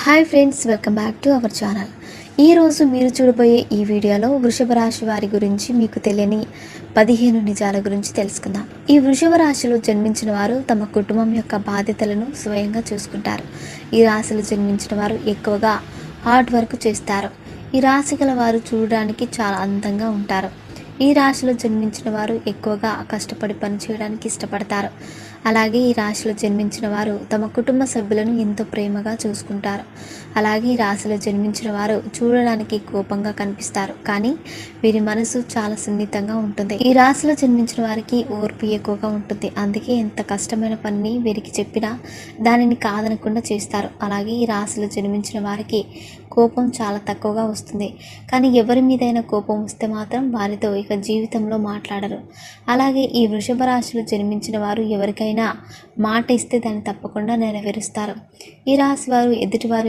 Hi friends, welcome back to our channel. ఈరోజు మీరు చూడబోయే ఈ వీడియోలో వృషభ రాశి వారి గురించి మీకు తెలియని 15 నిజాల గురించి తెలుసుకుందాం. ఈ వృషభ రాశిలో జన్మించిన వారు తమ కుటుంబం యొక్క బాధ్యతలను స్వయంగా చూసుకుంటారు. ఈ రాశిలో జన్మించిన వారు ఎక్కువగా హార్డ్ వర్క్ చేస్తారు. ఈ రాశి గల వారు చూడడానికి చాలా అందంగా ఉంటారు. ఈ రాశిలో జన్మించిన వారు ఎక్కువగా కష్టపడి పని చేయడానికి ఇష్టపడతారు. అలాగే ఈ రాశిలో జన్మించిన వారు తమ కుటుంబ సభ్యులను ఎంతో ప్రేమగా చూసుకుంటారు. అలాగే ఈ రాశిలో జన్మించిన వారు చూడడానికి కోపంగా కనిపిస్తారు, కానీ వీరి మనసు చాలా సున్నితంగా ఉంటుంది. ఈ రాశిలో జన్మించిన వారికి ఓర్పు ఎక్కువగా ఉంటుంది. అందుకే ఎంత కష్టమైన పనిని వీరికి చెప్పినా దానిని కాదనకుండా చేస్తారు. అలాగే ఈ రాశిలో జన్మించిన వారికి కోపం చాలా తక్కువగా వస్తుంది, కానీ ఎవరి మీదైనా కోపం వస్తే మాత్రం వారితో ఇక జీవితంలో మాట్లాడరు. అలాగే ఈ వృషభ రాశిలో జన్మించిన వారు ఎవరికైనా మాట ఇస్తే దాన్ని తప్పకుండా నెరవేరుస్తారు. ఈ రాశి వారు ఎదుటివారి